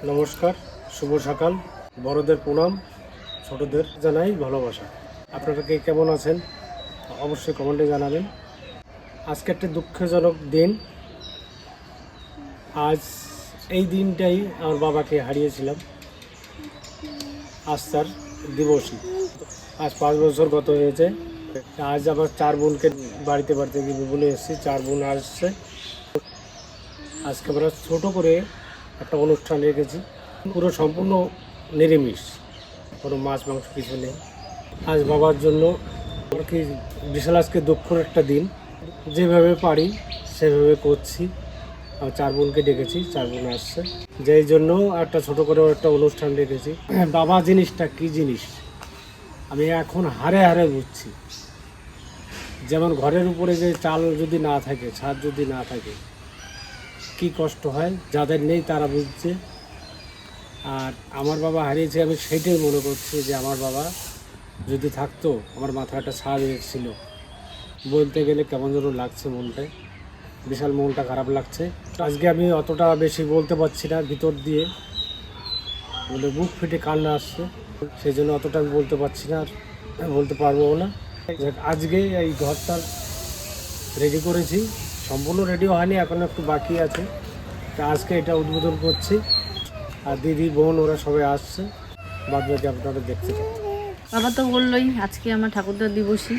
নমস্কার, শুভ সকাল। বড়দের প্রণাম, ছোটদের জানাই ভালোবাসা। আপনারা কে কেমন আছেন অবশ্যই কমেন্টে জানাবেন। আজকে একটা দুঃখজনক দিন। আজ এই দিনটাই আমার বাবাকে হারিয়েছিলাম। আজ তার দিবসই। আজ 5 বছর গত হয়েছে। আজ আবার 4 বোনকে বাড়িতে বলে এসেছি। 4 বোন আসছে। আজকে আমরা ছোটো করে একটা অনুষ্ঠান রেখেছি, পুরো সম্পূর্ণ নিরামিষ, কোনো মাছ মাংস কিছু নেই। আজ বাবার জন্য আর কি বিশাল আজকে দুঃখের একটা দিন। যেভাবে পারি সেভাবে করছি। আমি 4 বোনকে ডেকেছি, 4 বোন আসছে, যেই জন্য একটা ছোটো করে একটা অনুষ্ঠান রেখেছি। বাবা জিনিসটা কী জিনিস আমি এখন হারে হারে বুঝছি। যেমন ঘরের উপরে যে চাল যদি না থাকে, ছাদ যদি না থাকে, কি কষ্ট হয়, যাদের নেই তারা বুঝছে। আর আমার বাবা হারিয়েছে, আমি সেইটাই মনে করছি যে আমার বাবা যদি থাকতো, আমার মাথায় একটা ছাদ ছিল। বলতে গেলে কেমন যেন লাগছে, মনটায় বিশাল মনটা খারাপ লাগছে। আজকে আমি অতটা বেশি বলতে পারছি না, ভিতর দিয়ে বলে বুক ফেটে কান্না আসছে, সেই জন্য অতটা আমি বলতে পারছি না, আর বলতে পারবো না। আজকে এই ঘরটা রেডি করেছি, সম্পূর্ণ রেডি হয়নি, এখন একটু বাকি আছে। তা আজকে এটা উদ্বোধন করছি। আর দিদি বোন ওরা সবাই আসছে, বাদ বাকি আপনারা দেখতে পাবেন। বাবা তো বললোই আজকে আমার ঠাকুরদার দিবসই।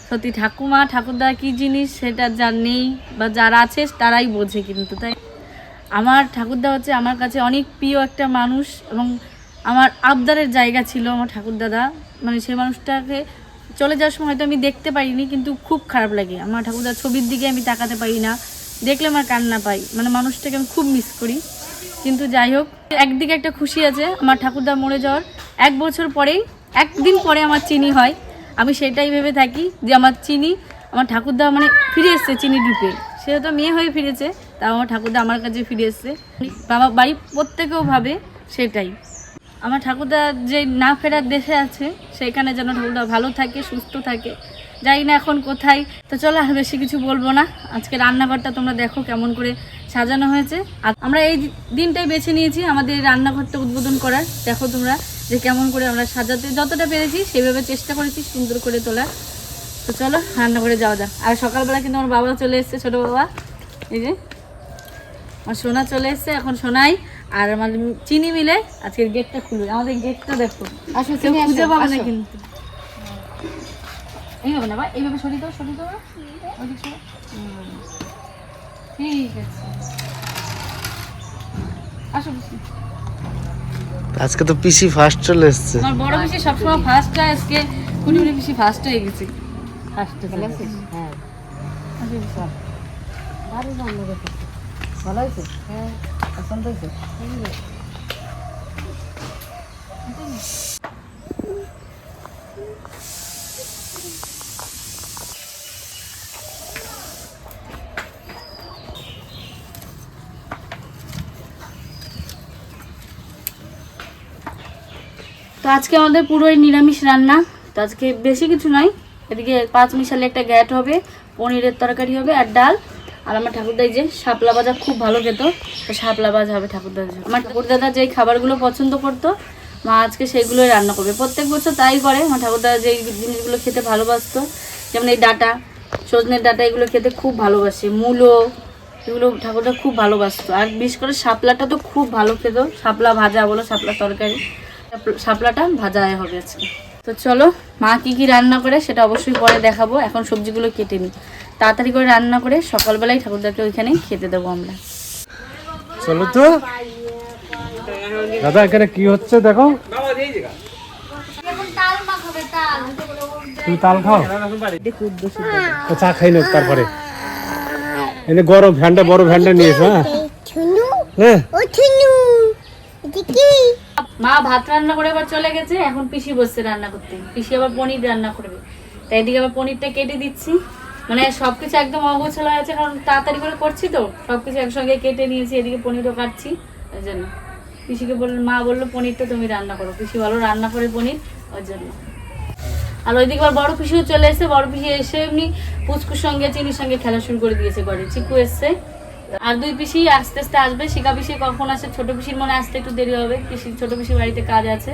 সত্যি ঠাকুমা ঠাকুরদা কী জিনিস সেটা যার নেই বা যারা আছে তারাই বোঝে। কিন্তু তাই আমার ঠাকুরদা হচ্ছে আমার কাছে অনেক প্রিয় একটা মানুষ, এবং আমার আবদারের জায়গা ছিল আমার ঠাকুরদাদা। মানে সেই মানুষটাকে চলে যাওয়ার সময় হয়তো আমি দেখতে পারিনি, কিন্তু খুব খারাপ লাগে। আমার ঠাকুরদার ছবির দিকে আমি তাকাতে পারি না, দেখলে আমার কান্না পাই। মানে মানুষটাকে আমি খুব মিস করি। কিন্তু যাই হোক, একদিকে একটা খুশি আছে, আমার ঠাকুরদা মরে যাওয়ার 1 বছর পরেই, একদিন পরে আমার চিনি হয়। আমি সেটাই ভেবে থাকি যে আমার চিনি, আমার ঠাকুরদা মানে ফিরে এসছে চিনি রূপে। সে হয়তো মেয়ে হয়ে ফিরেছে, তাও আমার ঠাকুরদা আমার কাছে ফিরে এসছে। বাবা বাড়ির প্রত্যেকেও ভাবে সেটাই। আমার ঠাকুরদা যে না ফেরার দেশে আছে, সেখানে যেন ঠাকুরদা ভালো থাকে, সুস্থ থাকে। জানি না এখন কোথায়। তো চলো আর বেশি কিছু বলবো না। আজকে রান্নাঘরটা তোমরা দেখো কেমন করে সাজানো হয়েছে। আর আমরা এই দিনটাই বেছে নিয়েছি আমাদের রান্নাঘরটা উদ্বোধন করার। দেখো তোমরা যে কেমন করে আমরা সাজাতে যতটা পেরেছি সেভাবে চেষ্টা করেছি সুন্দর করে তোলার। তো চলো রান্নাঘরে যাওয়া যাক। আর সকালবেলা কিন্তু আমার বাবা চলে এসছে, ছোটো বাবা। এই যে আমার সোনা চলে এসছে, এখন সোনাই আর আমার চিনি মিলে আজকের গেটটা খুলবে। আমাদের গেটটা দেখো, আসো কেউ খুঁজে পাবে না কিন্তু। এইভাবে না, এইভাবে সরিয়ে দাও, সরিয়ে দাও। ঠিক আছে, আসো। আজকে তো পিসি ফার্স্ট চলে এসছে। আমার বড় পিসি সবসময় ফার্স্ট হয়, আজকে কুড়ি পিসি ফার্স্ট হয়ে গেছে। ফার্স্ট হয়ে গেছে, হ্যাঁ। ভালো হয়েছে, হ্যাঁ, পছন্দ হয়েছে। তো আজকে আমাদের পুরোই নিরামিষ রান্না। তো আজকে বেশি কিছু নয়, এদিকে 5 মিশালি একটা গ্যাট হবে, পনিরের তরকারি হবে আর ডাল। আর আমার ঠাকুরদা যে শাপলা ভাজা খুব ভালো খেত, তো শাপলা ভাজা হবে ঠাকুরদার জন্য। আমার ঠাকুরদাদা যেই খাবারগুলো পছন্দ করতো, মা আজকে সেইগুলোই রান্না করবে। প্রত্যেক বছর তাই করে। আমার ঠাকুরদা যেই জিনিসগুলো খেতে ভালোবাসতো, যেমন এই ডাঁটা, সজনের ডাঁটা, এগুলো খেতে খুব ভালোবাসে। মূলো, এগুলো ঠাকুরদা খুব ভালোবাসতো। আর বিশেষ করে শাপলাটা তো খুব ভালো খেত। শাপলা ভাজা বলো, শাপলা তরকারি, শাপলাটা ভাজা হবে আজকে। তো চলো মা কি রান্না করে সেটা অবশ্যই পরে দেখাবো। এখন সবজিগুলো কেটে নিই, তাড়াতাড়ি করে রান্না করে সকালবেলায় ঠাকুরদাকে ওইখানেই খেতে দেবো আমরা। চলো তো দাদা, এখানে কি হচ্ছে দেখো। তুমি তাল খাও, চা খাই না, তারপরে এনে গরম ভ্যানটা, বড় ভ্যানটা নিয়েছো। হ্যাঁ, মা ভাত রান্না করে আবার চলে গেছে, এখন পিসি বসছে রান্না করতে। পিসি আবার পনির রান্না করবে, তাই এদিকে আবার পনিরটা কেটে দিচ্ছি। মানে সবকিছু একদম অগোছালো আছে, কারণ তাড়াতাড়ি করে করছি তো, সবকিছু একসঙ্গে কেটে নিয়েছি। এদিকে পনিরও কাটছি, ওই জন্য পিসিকে মা বললো পনিরটা তুমি রান্না করো। পিসি ভালো রান্না করে পনির, ওই জন্য। আর ওইদিকে আবার বড় পিসিও চলে এসে, বড় পিসি এসে এমনি পুচকুর সঙ্গে চিনির সঙ্গে খেলা শুরু করে দিয়েছে ঘরে। চিকু এসছে, আর দুই পিসি আস্তে আস্তে আসবে। শিখা পিসি কখন আসে, ছোট পিসির মনে আসতে একটু দেরি হবে। ছোট পিসির বাড়িতে কাজ আছে,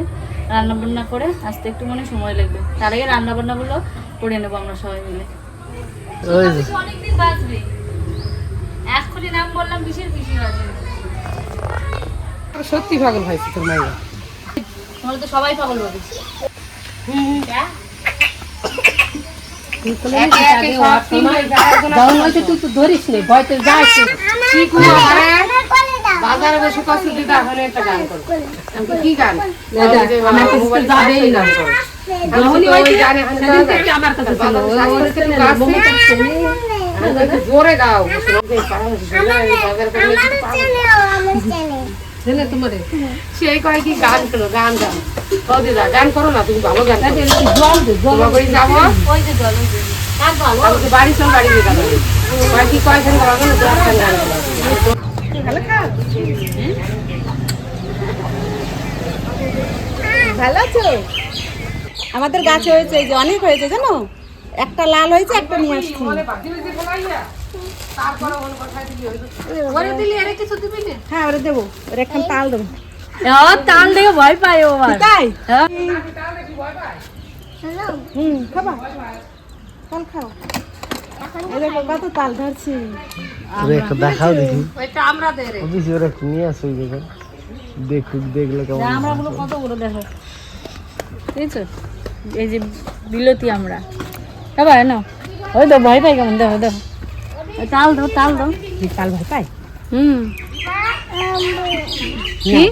রান্না বান্না করে আসতে একটু মনে সময় লাগবে। তার আগে রান্না বান্নাগুলো করে নেবো আমরা সবাই মিলে। অনেকদিন বাঁচবে, এখনই নাম বললাম পিসির, পিসি বাঁচবে। সত্যি পাগল হয়েছে তোর মাইয়া। তাহলে তো সবাই পাগল হবে। তুই তো ধরিস নি, ভয়তে যাস বাজারে বসে কষ্ট দিদা ওখানে একটা গান করবো। কি গান? জোরে গাও সেই কয় কি গান করো, গান গান দিদা গান করো না, তুমি ভালো গান যাবো বাড়ি চল, বাড়ি দিয়ে গান কি কয় ভালো আছো? আমাদের গাছে হয়েছে, এই যে অনেক হয়েছে জানো, একটা লাল হয়েছে, একটা নিয়ে আসছি। হ্যাঁ ওরা দেবো, ওরা একখান তাল দেবো। তাল দেখে ভয় পায় ও আবার। তাই খাবা, তাল খাও। এই দেখো কত তাল ধরছি। একটা দেখাও দেখি। ওইটা আমরা দে রে। অফিসে ওরা নিয়ে আসো দেখো, দেখুক, দেখলে কেমন। আমরা গুলো কত বড় দেখো, বুঝছো? এই যে বিলতি আমরা খাবা না, ওই তো ভয় পাই কেমন, দেখো দেখো। তাল দাও, তাল দাও। তাল ভয় পাই? কি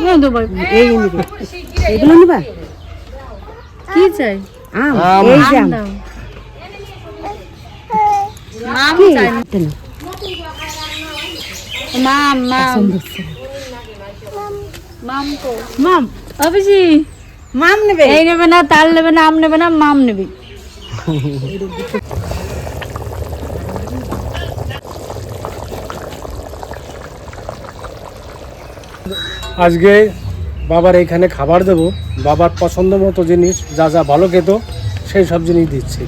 না তো ভয়, এই নিবে, এগুলো নিবা? কি চাই? আম, আম। এই যে আম। দাও। মাম কি? চাই, মাম মাম মাম তো মাম, অফিসি মাম নেবে? এই নেবে না, তাল নেবে না, আম নেবে না, মাম নেবে। আজকে বাবার এখানে খাবার দেব, বাবার পছন্দ মতো জিনিস, যা যা ভালো খেত সেই সব জিনিস দিচ্ছি।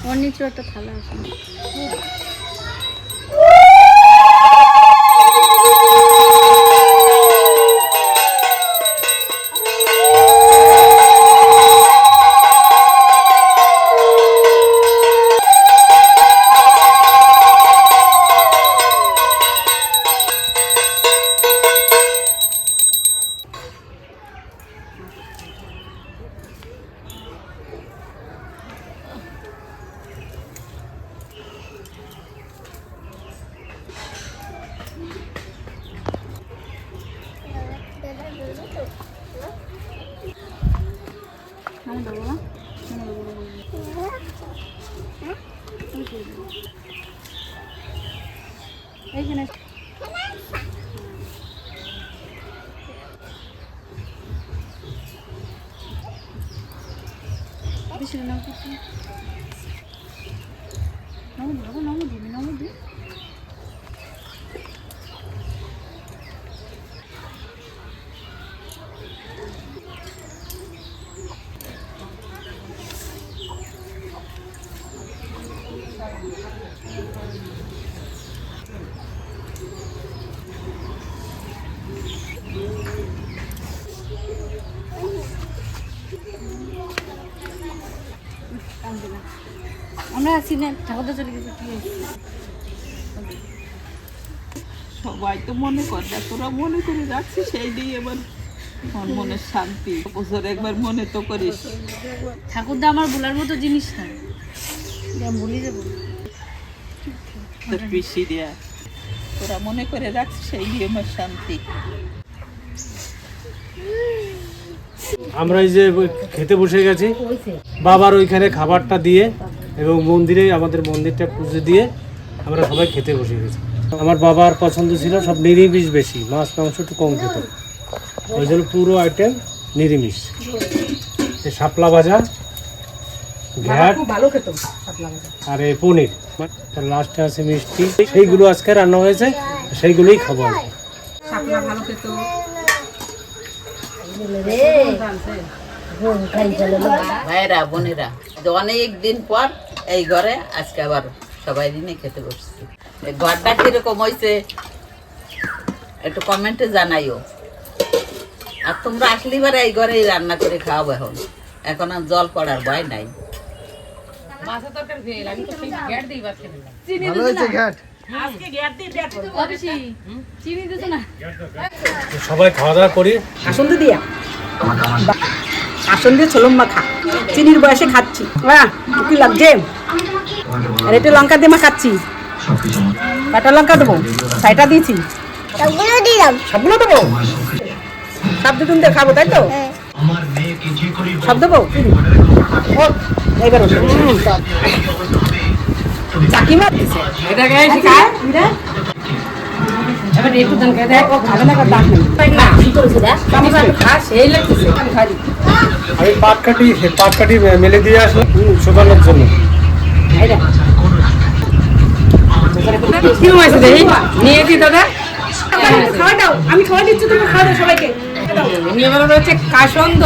ওর নিচে একটা থালা আছে। এইখানে বেশি নাও কিছু নাও দিবি আমরা আছি না, ঠাকুরদা চলে গেছে। কি সবাই তো মনে করে, তোরা মনে করে রাখছিস, সেই দিয়ে এবার মনের শান্তি। বছর একবার মনে তো করিস। ঠাকুরদা আমার ভুলার মতো জিনিস না, ভুলে যাবো। তোর পিসি দেয়া তোরা মনে করে রাখছিস, সেই দিয়ে আমার শান্তি। আমরা এই যে খেতে বসে গেছি, বাবার ওইখানে খাবারটা দিয়ে এবং মন্দিরে, আমাদের মন্দিরটা পুজো দিয়ে আমরা সবাই খেতে বসে গেছি। আমার বাবার পছন্দ ছিল সব নিরামিষ, বেশি মাছ মাংস একটু কম খেত, ওই জন্য পুরো আইটেম নিরামিষ। শাপলা ভাজা, ঘ্যাট, ভালো খেত আর এই পনির, লাস্টে আছে মিষ্টি। সেইগুলো আজকে রান্না হয়েছে, সেইগুলোই খাবো আর কি। ভাইরা বোনেরা, অনেক দিন পর এই ঘরে আজকে আবার সবাই দিনে খেতে বসছি। এই ঘরটা কিরকম হয়েছে একটু কমেন্টে জানাইও। আর তোমরা আসলে এবার এই ঘরেই রান্না করে খাওয়াবো। এখন আর জল পড়ার ভয় নাই। ভালো হয়েছে ঘাট। সবাই খাওয়া দাওয়া করি। আসন্দ দিয়া আসন দিয়ে ছোলম মাখা চিনির বয়সে খাচ্ছি। হ্যাঁ কি লাগছে? আর একটু লঙ্কা দিয়ে মা খাচ্ছি। কাঁচা লঙ্কা দেবো, ছাইটা দিয়েছি, সবগুলো দেবো। সব দুদিন দিয়ে খাবো, তাই তো? সব দেবো। এইবার চাকি মারতেছে। এবার একটু দান খেয়ে দেখ, ও খাবে না, দাঁত নেই সেই লাগতেছে। আমি পাট কাটি মেলে দিয়ে আসবো শুকানোর জন্য। কি হয়েছে দেখি নিয়ে দি দাদা। খাওয়া দাও, আমি খাওয়া দিচ্ছি, তুমি খাওয়া দাও সবাইকে। এবার হচ্ছে কাসন্দ।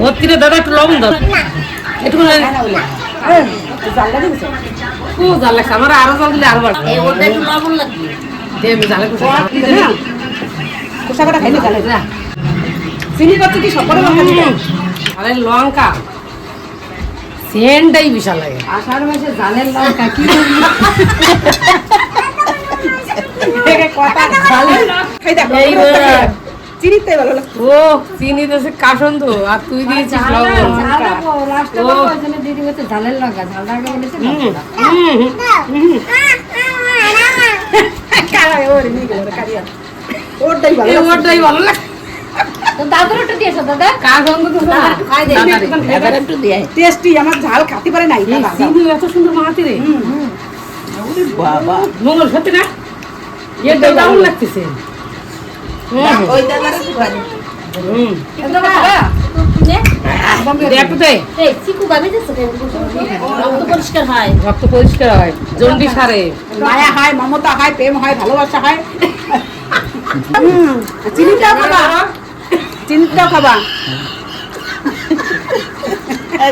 ভর্তিরে দাদা একটু লবণ দাও, একটু খুব জাল লাগছে। আমার আরো জল দিলে আরো বাড়বে। লবণ লাগবে। জালে খোসা কাটা খাইলে জালে যা। চিনি করছে কি সব করে লঙ্কা দিতে? আরে লঙ্কা সেন্টটাই বিশাল লাগে। আষাঢ় মাসে জালের লঙ্কা কি কথা জালের খাই দেখো চিনিতে ভালো লাগছে। ও চিনি দিয়েছে কাসন্দ আর তুই দিয়েছিস লবণ। ওরটাই ভালো লাগছে। ওটাই ভালো লাগে। কাসন্দ তো একটু দিয়ে টেস্টি, আমার ঝাল খাতে পারে নাই। চিনি এত সুন্দর মাহাতি রে। বাবা মঙ্গল সত্যি না এটা দারুণ লাগতেছে। ওই দাদার একটু ভালো। রক্ত পরিষ্কার হয়, জন্ডি সারে। মায়া হয়, মমতা হয়, প্রেম হয়, ভালোবাসা হয়। চিনিটাও খাবা, চিনিটাও খাবা।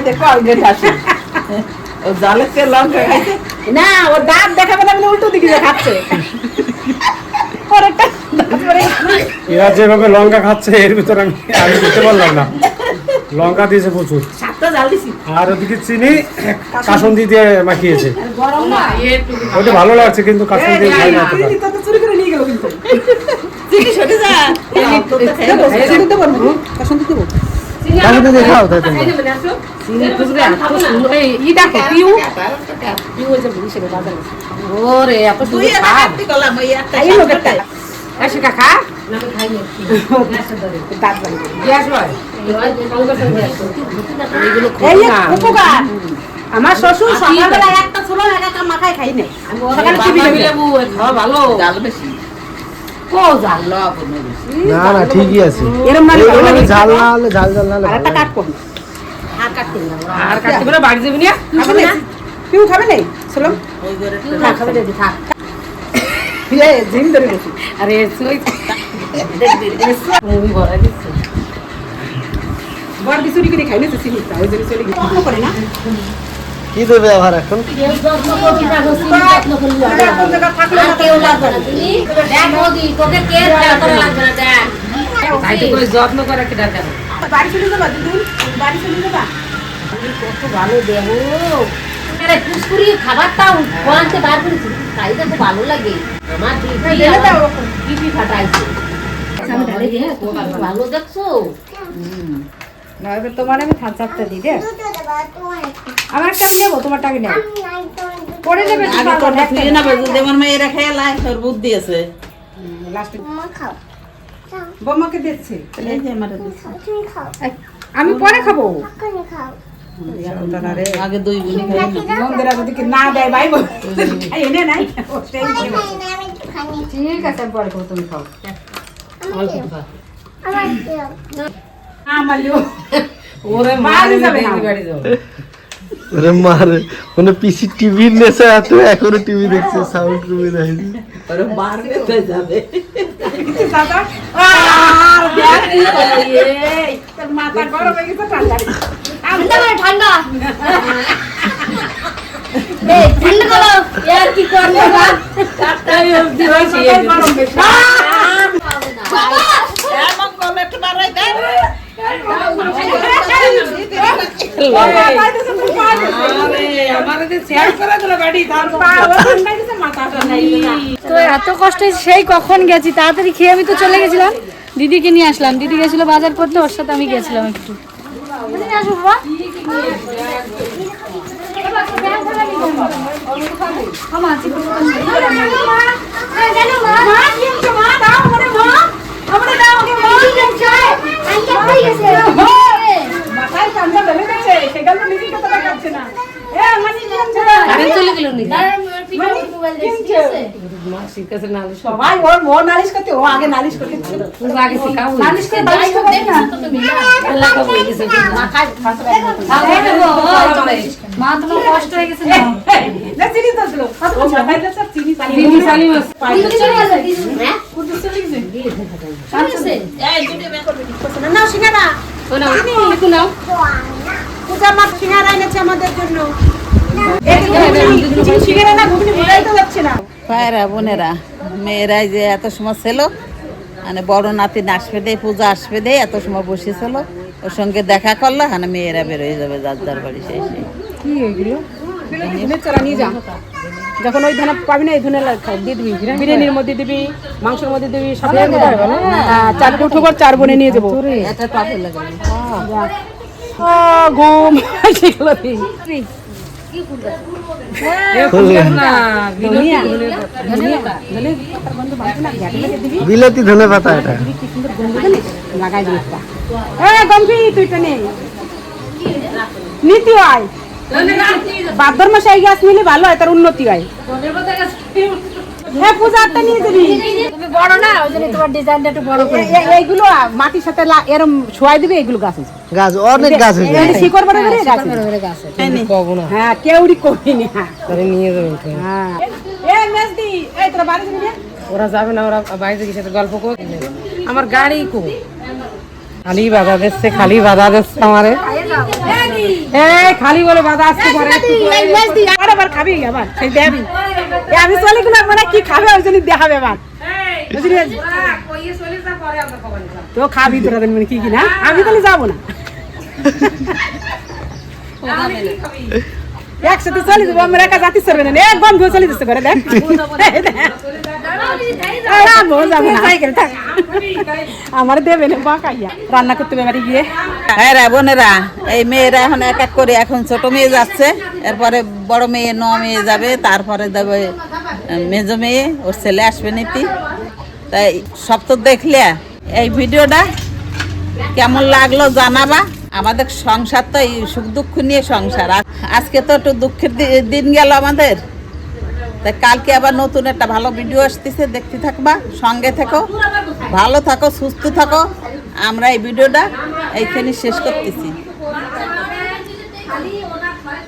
দেখো অলরেডি আসে ও জালের লঙ্কা খাইছে। না, ও দাঁত দেখাবে না, উল্টো দিকে খাচ্ছে। পরেরটা দাঁত পরে এরা যেভাবে লঙ্কা খাচ্ছে এর ভিতরে আমি দিতে পারলাম না। লঙ্কা দিয়েছে প্রচুর, সাতটা জাল দিছি। আর ওদিকে চিনি কাসুন্দি দিয়ে মাখিয়েছে। গরম না, ওটা ভালো লাগছে কিন্তু কাসুন্দি খাই না চিনি তো চুরি করে নিয়ে গেল কিন্তু। চিনি সরে যা। দেবো, কাসুন্দি দেবো না? কাসুন্দি দেবো। কাকে তো দেখাও তাই তোমরা। চিনি খুঁজলে এত সুন্দর। ই দেখো পিউ কি হয়েছে হিসেবে বাজার গেছে। ওরে এত তুই সুন্দর একটা খাব। হাতি কলাম ওই একটা খাইয়ে লোকেরটা। এসে কাকা দাঁত ভাঙবে। গ্যাস হয় এগুলো এই খুব যে না। উপকার। আমার শ্বশুর সকালবেলা একটা ছোলা একা মাখায় খাই নাই। সকালে টিভি বাবা দেখে। লেবু খাওয়া ভালো। জাল বেশি। কো জাল লবণ বেশি। না না ঠিকই আছে। এরম মানে ভালো লাগে। ঝাল না হলে ঝাল না হলে আর একটা কাটবো না। আর কাটতে পারে বাড়ি যাবি না। খাবে না? পিউ খাবে নাই? চলুন। ওই করে থাক, খাবে দিদি, থাক। জিম ধরে বসি। আরে সুই দেখবি মুভি ভরা দিচ্ছে। বড় বিচুরি করে খাই না তো চিনিটা, ওই জন্য চলে গেছে। কত করে না? কি দেবে আবার এখন? কোন জায়গা থাকলে না কেউ লাগবে না। তাই তো করে যত্ন করে কি দরকার। বাড়ি চলে যাবা দিদি, বাড়ি চলে যাবা। ভালো দেহ খাবারটাও কোয়ান্তে বার করেছি, তাই দেখো ভালো লাগে। আমার ঢেলে দাও ওরকম। পিপি ফাটাইছে। আমি ঢালে দিয়ে ভালো দেখছো। তোমার আমি থাকতে দিই দে। আমার টাকা নেবো, তোমার টাকা নেবো। পরে যাবে তো আগে পারবো তো না, তুই না বেজে যেমন মেয়েরা খেলায় তোর বুদ্ধি আছে। লাস্টে বৌমাকে দিচ্ছি। এই যে আমারে দিছে। আমি পরে খাবো। আগে দুই গুলি খাই না। বন্ধুরা যদি কি না দেয় ভাই বোন, এই এনে নাই। ঠিক আছে, আমি পরে খাবো, তুমি খাও। অল্প খা। আমালিও ওরে বাড়ি যাবে না। বাড়ি যাবে ওরে মারে মানে পিসি টিভির নেশা এত এখনো টিভি দেখছে সাউন্ড কমে যায় ওরে মারবে তো যাবে দাদা আর দেখ কি করলি এই তোর মাথা গরম হয়ে গেছে ঠান্ডা ঠান্ডা এই ঠান্ডা করো यार কি করবে না গরম বেশি এমন করলে একটু বাড়াই দেয় আমারে যে শেয়ার করে দিল বাড়ি তারপর তো এত কষ্টে সেই কখন গেছি তাড়াতাড়ি খেয়ে আমি তো চলে গেছিলাম দিদিকে নিয়ে আসলাম দিদি গেছিল বাজার করতে ওর সাথে আমি গেছিলাম একটু আসো বাবা মাথায় ঠান্ডা লেগে গেছে সেখান তো নিজের কথা কাটছে না কারেন্ট চলে গেল নি সবাই ওর নালিশ করতে ও আগে নালিশ করতে ছিল তুমি আগে শিখাও নালিশ করে নালিশ করে না আল্লাহ তো বলে গেছে মাথায় মা তোমার কষ্ট হয়ে গেছে না না চিনি তো দিলো ও মাথায় তো চিনি দিদি সালি মাস না সিঙ্গারা নাও পূজা মা সিঙ্গারা এনেছে আমাদের জন্য সিঙ্গারা না ঘুগনি বোঝাই তো যাচ্ছে না ভাইরা বোনেরা মেয়েরাই যে এত সময় ছিল মানে বড় নাতিন আসবে দে পূজা আসবে দে এত সময় বসেছিল ওর সঙ্গে দেখা করলো মানে মেয়েরা বেরোয় যাবে যার যার বাড়ি সেই সেই কি এগুলো চলা নিয়ে যা যখন ওই ধান পাবি না এই ধনে দিয়ে দিবি বিরিয়ানির মধ্যে দিবি মাংসের মধ্যে দিবি সব চার উঠোবার 4 বনে নিয়ে যাবো এটা টপে লাগাবে গম সেগুলো বিলাতি ধনে পাতা এটা লাগাই দিবি গম্ভি তুই তো নেই নীতি হয় ভাদ্র মাসে এই গাছ নিলে ভালো হয় তার উন্নতি হয় হ্যাঁ পূজাটা নিয়ে যাবি তুমি বড় না ওই জন্য তোমার ডিজাইনটা একটু বড় করে এইগুলো মাটির সাথে এরম ছোঁয়াই দিবে এগুলো গাছ আছে গাছ অনেক গাছ হয়ে যায় শিকড় বড় করে গাছ আছে হ্যাঁ কেউরি কমি না নিয়ে যাবে হ্যাঁ এই মেজদি এই তোরা বাড়ি যাবি না ওরা যাবে না ওরা বাইরে গিয়ে সাথে গল্প কর আমার গাড়ি কো খালি বাধা দিচ্ছে খালি বাধা দিচ্ছে আমারে এই খালি বলে বাধা আসতে পারে আবার খাবি আবার সেই দেবি আমি চলে গেলাম মানে কি খাবে ওই জন্য দেখাবে আবার বুঝলি তো খাবি তোরা মানে কি কি না আমি তাহলে যাবো না একসাথে চলে যাবো আমরা একা জাতি চলবে না এক বন্ধু চলে যাচ্ছে করে দেখ আমার দেবে না বাঁকাইয়া রান্না করতে বাড়ি গিয়ে হ্যাঁ রে বোনেরা এই মেয়েরা এখন এক এক করে এখন ছোট মেয়ে যাচ্ছে এরপরে বড় মেয়ে মেয়ে যাবে তারপরে যাবে মেজো মেয়ে ওর ছেলে আসবে নীতি তাই সব তো দেখলে এই ভিডিওটা কেমন লাগলো জানাবা আমাদের সংসার তো এই সুখ দুঃখ নিয়ে সংসার আজকে তো একটু দুঃখের দিন গেল আমাদের তাই কালকে আবার নতুন একটা ভালো ভিডিও আসতেছে দেখতে থাকবা সঙ্গে থেকো ভালো থাকো সুস্থ থাকো আমরা এই ভিডিওটা এইখানে শেষ করতেছি